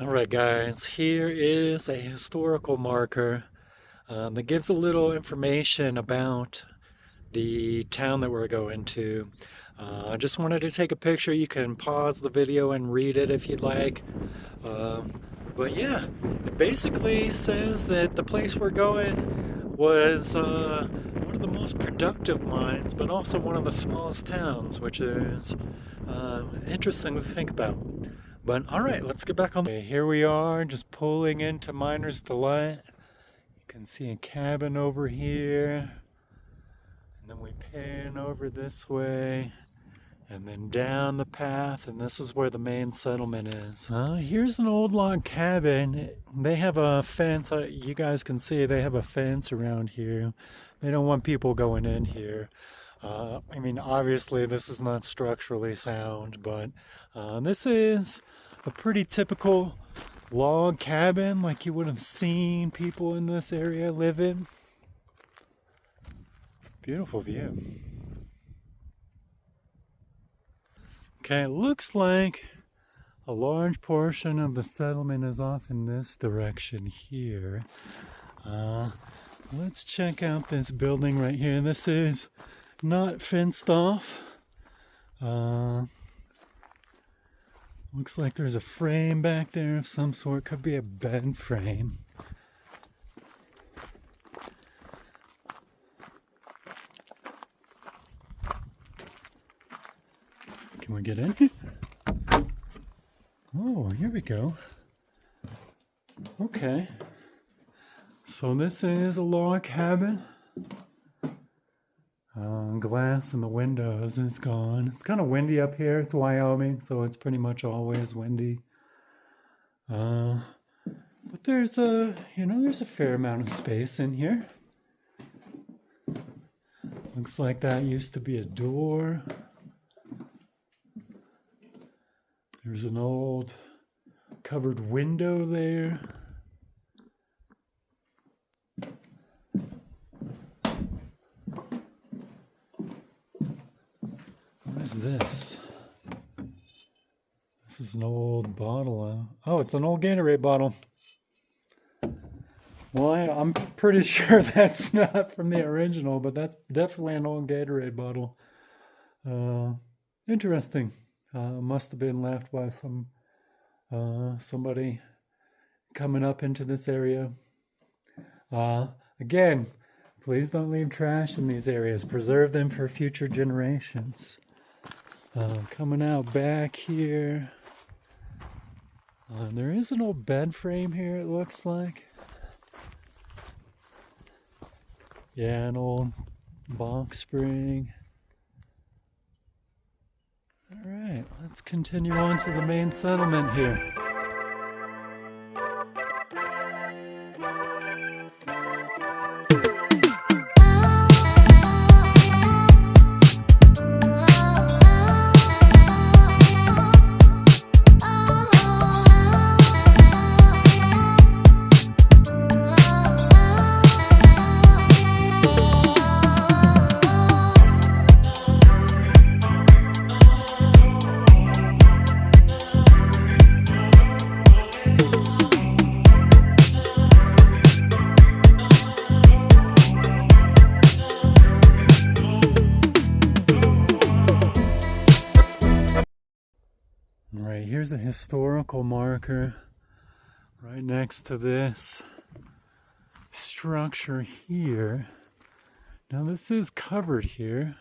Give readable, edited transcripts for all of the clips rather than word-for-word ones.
Alright guys, here is a historical marker that gives a little information about the town that we're going to. I just wanted to take a picture. You can pause the video and read it if you'd like. Um, but yeah, it basically says that the place we're going was one of the most productive mines, but also one of the smallest towns, which is interesting to think about. But all right, let's get back on. Okay, here we are, just pulling into Miner's Delight. You can see a cabin over here. And then we pan over this way. And then down the path, and this is where the main settlement is. Here's an old log cabin. They have a fence. You guys can see they have a fence around here. They don't want people going in here. I mean, obviously this is not structurally sound, but this is a pretty typical log cabin like you would have seen people in this area live in. Beautiful view. Okay, it looks like a large portion of the settlement is off in this direction here. Let's check out this building right here. This is not fenced off. Looks like there's a frame back there of some sort. Could be a bed frame. Can we get in here? Oh, here we go. Okay. So this is a log cabin. Glass in the windows is gone. It's kind of windy up here. It's Wyoming, so it's pretty much always windy. But there's there's a fair amount of space in here. Looks like that used to be a door. There's an old covered window there. What is this? This is an old bottle. Oh, it's an old Gatorade bottle. Well, I'm pretty sure that's not from the original, but that's definitely an old Gatorade bottle. Interesting. Must have been left by somebody coming up into this area. Again, please don't leave trash in these areas. Preserve them for future generations. Coming out back here. There is an old bed frame here, it looks like. Yeah, an old box spring. All right, let's continue on to the main settlement here. Right, here's a historical marker right next to this structure here. Now this is covered here.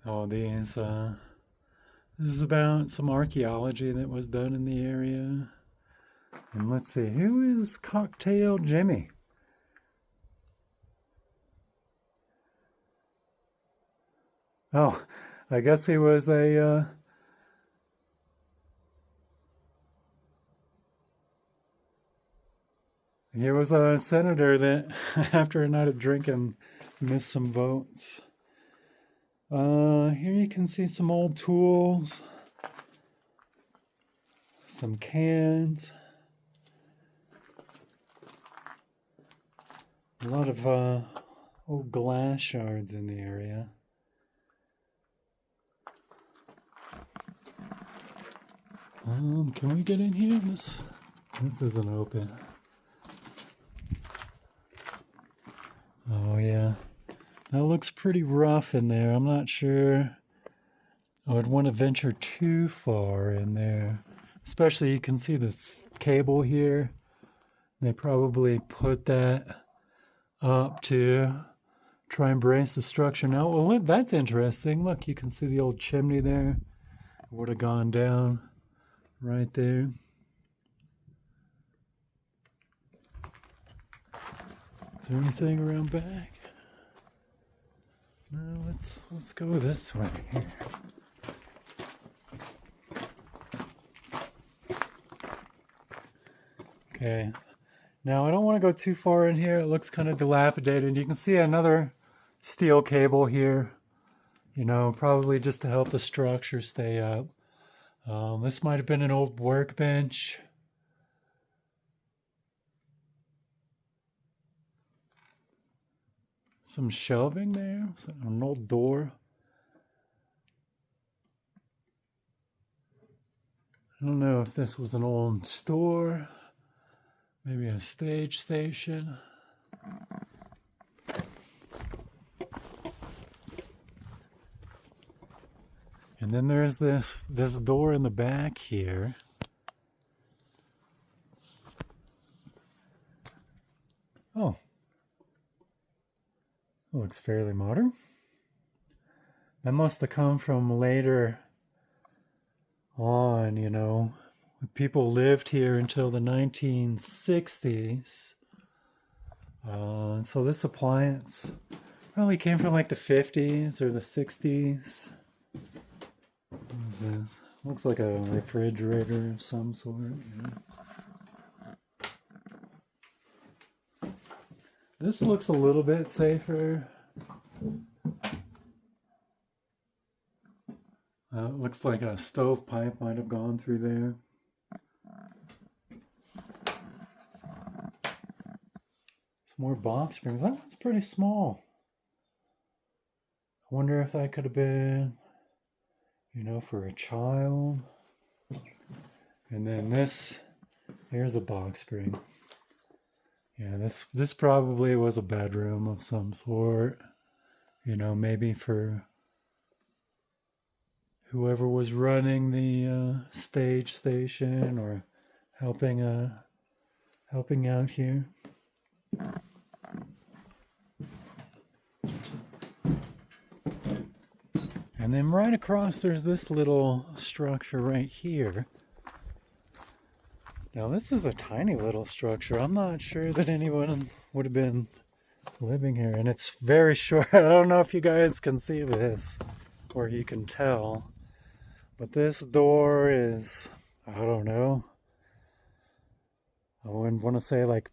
Oh, this is about some archaeology that was done in the area. And let's see, who is Cocktail Jimmy? Oh, I guess he was a senator that after a night of drinking missed some votes. Here you can see some old tools, some cans. A lot of old glass shards in the area. Can we get in here? This isn't open. Oh yeah, that looks pretty rough in there. I'm not sure I would want to venture too far in there. Especially you can see this cable here. They probably put that up to try and brace the structure. Now, well, look, that's interesting. Look, you can see the old chimney there. It would have gone down right there. Is there anything around back? No, let's go this way here. Okay. Now I don't want to go too far in here. It looks kind of dilapidated. You can see another steel cable here. You know, probably just to help the structure stay up. This might have been an old workbench. Some shelving there, an old door. I don't know if this was an old store, maybe a stage station. And then there's this door in the back here. Oh. Looks fairly modern. That must have come from later on, you know. People lived here until the 1960s. So this appliance probably came from like the 50s or the 60s. Looks like a refrigerator of some sort. You know. This looks a little bit safer. It looks like a stovepipe might have gone through there. Some more box springs. That one's pretty small. I wonder if that could have been, you know, for a child. And then this, here's a box spring. Yeah, this probably was a bedroom of some sort. You know, maybe for whoever was running the stage station or helping out here. And then right across there's this little structure right here. Now this is a tiny little structure. I'm not sure that anyone would have been living here, and it's very short. I don't know if you guys can see this or you can tell, but this door is, I don't know, I wouldn't want to say like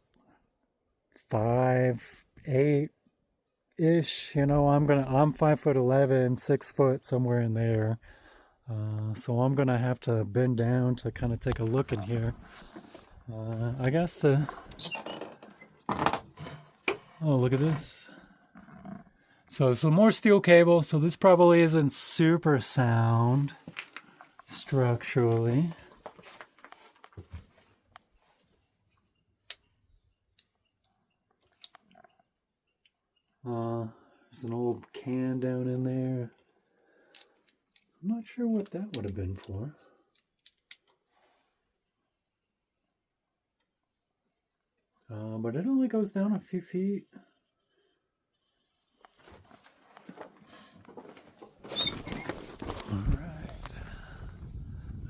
5'8" ish. You know, I'm 5'11", 6 foot, somewhere in there. So I'm gonna have to bend down to kind of take a look in here. I guess to. Oh, look at this. So some more steel cable. So this probably isn't super sound structurally. There's an old can down in there. I'm not sure what that would have been for. But it only goes down a few feet.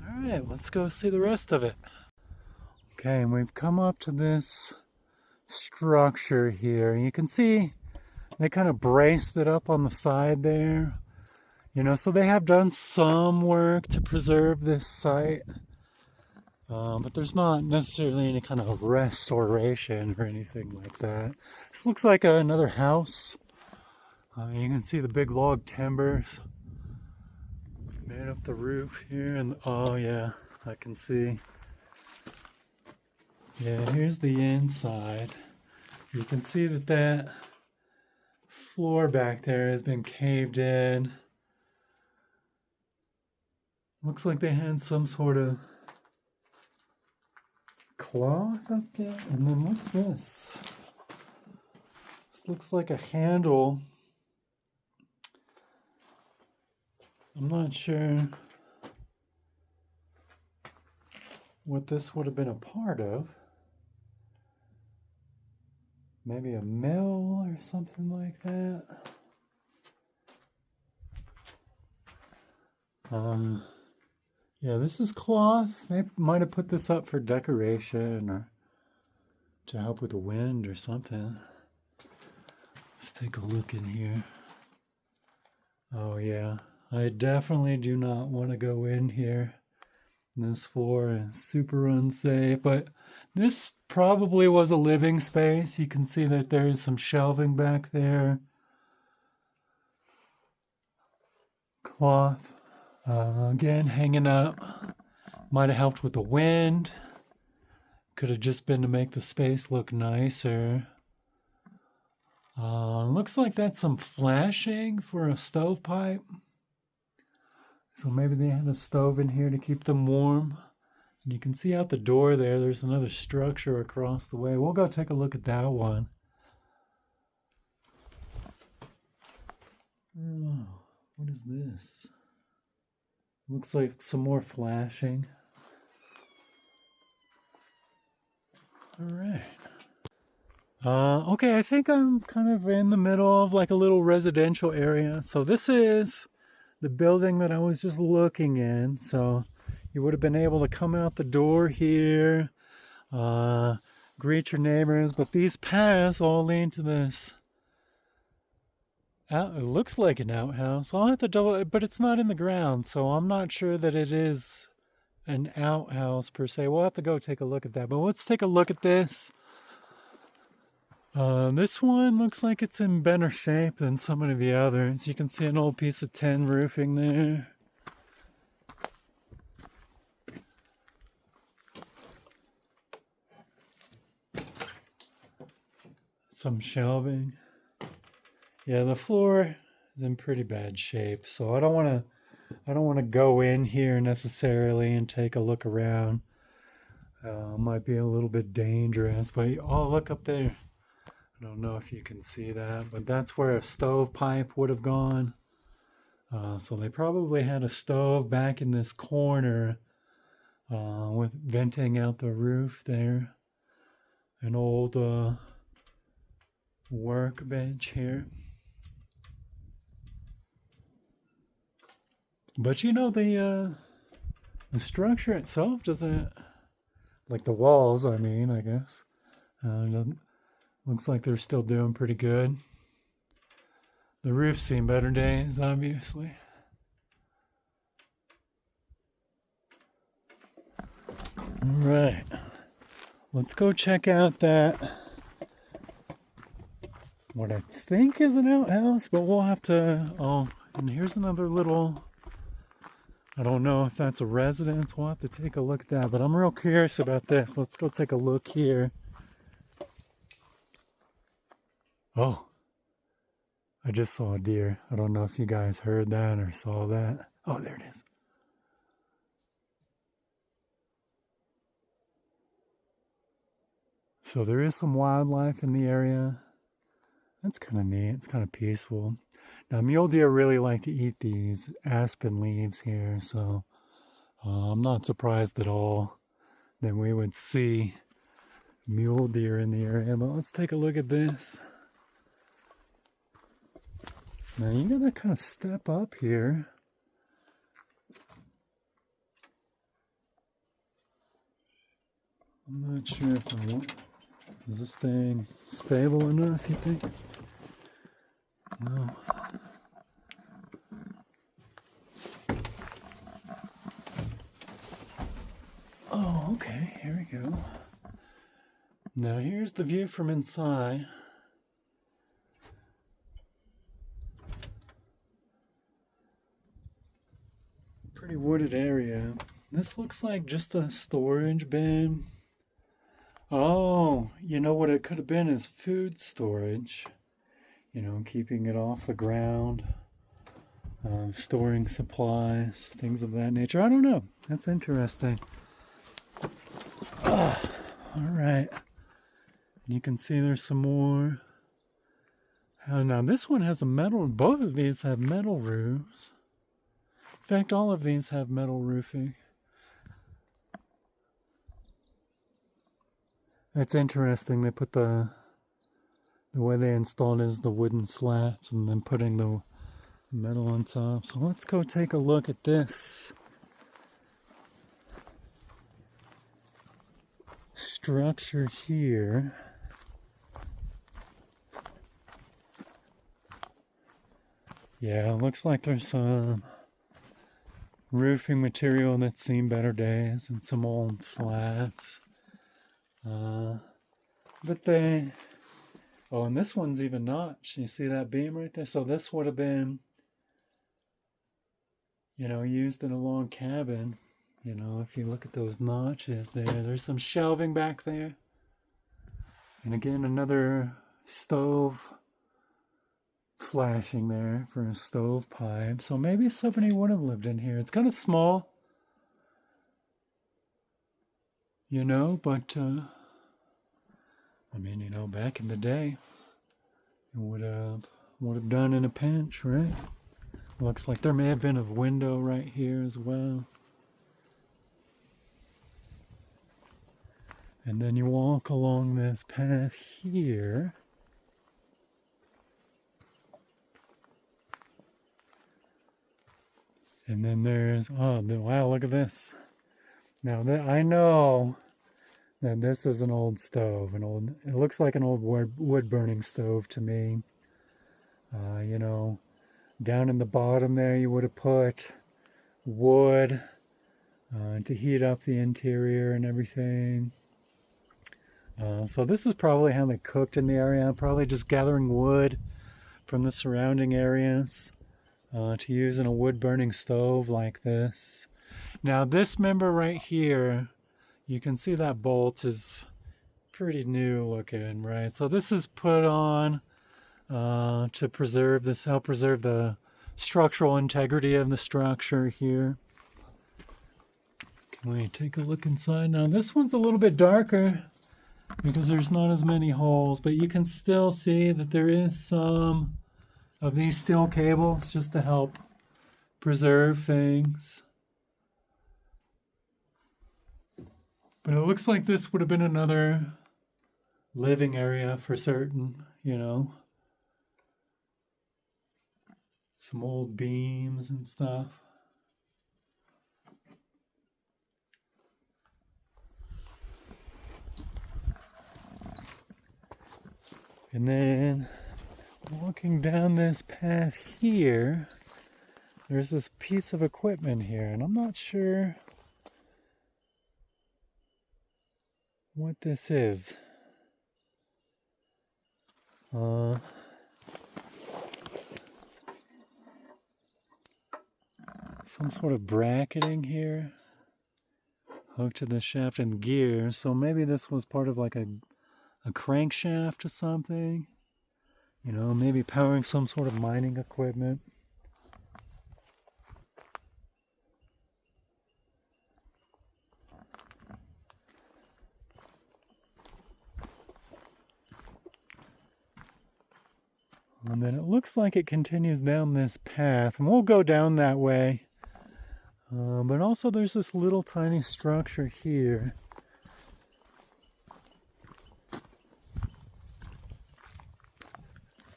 All right, let's go see the rest of it. Okay, and we've come up to this structure here. You can see they kind of braced it up on the side there. You know, so they have done some work to preserve this site. But there's not necessarily any kind of restoration or anything like that. This looks like another house. You can see the big log timbers made up the roof here, and oh yeah, I can see. Yeah, here's the inside. You can see that that floor back there has been caved in. Looks like they had some sort of cloth up there. And then what's this? This looks like a handle. I'm not sure what this would have been a part of. Maybe a mill or something like that. Yeah, this is cloth. They might have put this up for decoration or to help with the wind or something. Let's take a look in here. Oh yeah, I definitely do not want to go in here. This floor is super unsafe, but this probably was a living space. You can see that there is some shelving back there. Cloth, again, hanging up. Might have helped with the wind. Could have just been to make the space look nicer. Looks like that's some flashing for a stovepipe. So maybe they had a stove in here to keep them warm. And you can see out the door there, there's another structure across the way. We'll go take a look at that one. Oh, what is this? Looks like some more flashing. All right. Okay, I think I'm kind of in the middle of like a little residential area. So this is the building that I was just looking in. So you would have been able to come out the door here, greet your neighbors, but these paths all lead to this. It looks like an outhouse. I'll have to double it, but it's not in the ground, so I'm not sure that it is an outhouse per se. We'll have to go take a look at that. But let's take a look at this. This one looks like it's in better shape than some of the others. You can see an old piece of tin roofing there. Some shelving. Yeah, the floor is in pretty bad shape, so I don't want to go in here necessarily and take a look around. Might be a little bit dangerous, but oh, look up there. I don't know if you can see that, but that's where a stovepipe would have gone. So they probably had a stove back in this corner with venting out the roof there. An old workbench here. But you know, the structure itself doesn't, like the walls, I mean, I guess, looks like they're still doing pretty good. The roof's seen better days, obviously. All right, let's go check out that, what I think is an outhouse, but we'll have to, oh, and here's another little, I don't know if that's a residence. We'll have to take a look at that, but I'm real curious about this. Let's go take a look here. Oh, I just saw a deer. I don't know if you guys heard that or saw that. Oh, there it is. So there is some wildlife in the area. That's kind of neat. It's kind of peaceful. Now, mule deer really like to eat these aspen leaves here, so I'm not surprised at all that we would see mule deer in the area. But let's take a look at this. Now, you gotta kind of step up here. I'm not sure if I want. Is this thing stable enough, you think? No. Oh, okay, here we go. Now here's the view from inside. Pretty wooded area. This looks like just a storage bin. Oh, you know what it could have been is food storage. Keeping it off the ground, storing supplies, things of that nature. I don't know. That's interesting. All right. You can see there's some more. Now this one has a metal, both of these have metal roofs. In fact, all of these have metal roofing. It's interesting. They put the way they installed is the wooden slats and then putting the metal on top. So let's go take a look at this structure here. Yeah, it looks like there's some roofing material that's seen better days and some old slats. But oh, and this one's even notched. You see that beam right there? So this would have been, used in a log cabin. If you look at those notches there's some shelving back there. And again, another stove flashing there for a stovepipe. So maybe somebody would have lived in here. It's kind of small, but back in the day, it would have done in a pinch, right? Looks like there may have been a window right here as well. And then you walk along this path here. And then there's, wow, look at this. Now, I know that this is an old stove. It looks like an old wood-burning stove to me. Down in the bottom there, you would have put wood to heat up the interior and everything. So this is probably how they cooked in the area. Probably just gathering wood from the surrounding areas to use in a wood-burning stove like this. Now this member right here, you can see that bolt is pretty new looking, right? So this is put on to help preserve the structural integrity of the structure here. Can we take a look inside? Now this one's a little bit darker because there's not as many holes, but you can still see that there is some of these steel cables just to help preserve things. But it looks like this would have been another living area for certain, Some old beams and stuff. And then walking down this path here, there's this piece of equipment here, and I'm not sure what this is. Some sort of bracketing here hooked to the shaft and gear. So maybe this was part of like a crankshaft or something. Maybe powering some sort of mining equipment. And then it looks like it continues down this path, and we'll go down that way. But also there's this little tiny structure here.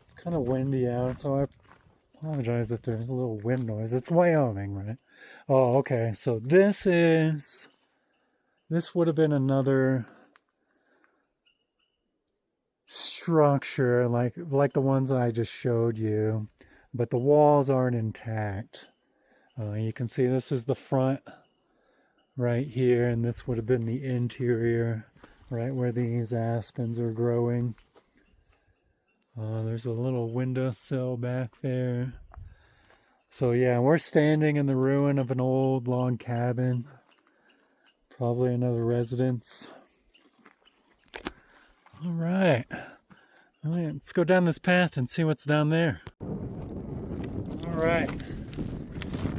It's kind of windy out, so I apologize if there's a little wind noise. It's Wyoming, right? Oh, okay. So this would have been another structure like the ones I just showed you, but the walls aren't intact. You can see this is the front right here, and this would have been the interior right where these aspens are growing. There's a little windowsill back there. So yeah, we're standing in the ruin of an old log cabin, probably another residence. All right. Let's go down this path and see what's down there. All right.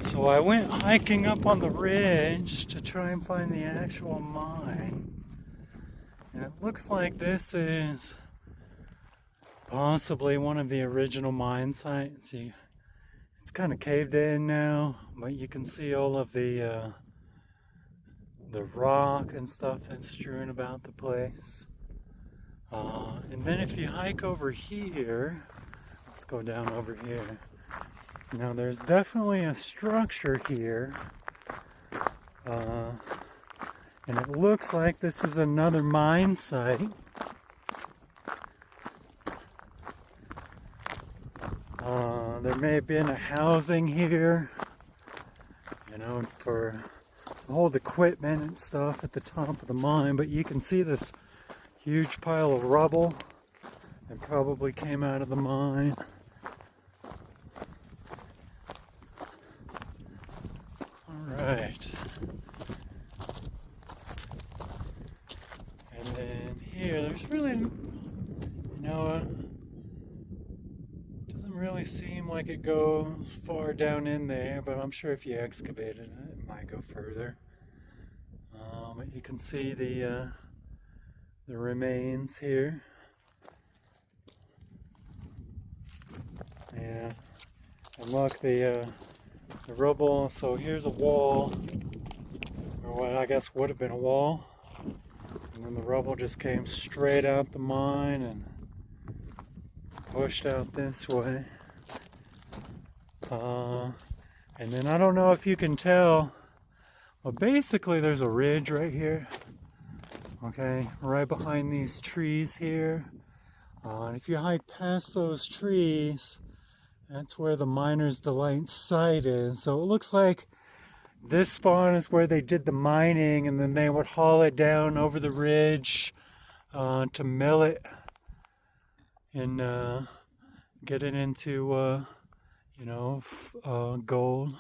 So I went hiking up on the ridge to try and find the actual mine. And it looks like this is possibly one of the original mine sites. It's kind of caved in now, but you can see all of the rock and stuff that's strewn about the place. And then if you hike over here, let's go down over here. Now there's definitely a structure here. And it looks like this is another mine site. There may have been a housing here, you know, to hold equipment and stuff at the top of the mine, but you can see this huge pile of rubble that probably came out of the mine. Alright. And then here, there's really, doesn't really seem like it goes far down in there, but I'm sure if you excavated it, it might go further. But you can see the remains here. Yeah, and look, the rubble. So here's a wall, or what I guess would have been a wall, and then the rubble just came straight out the mine and pushed out this way. And then I don't know if you can tell, but basically there's a ridge right here. Okay, right behind these trees here. If you hike past those trees, that's where the Miner's Delight site is. So it looks like this spot is where they did the mining, and then they would haul it down over the ridge to mill it and get it into, gold.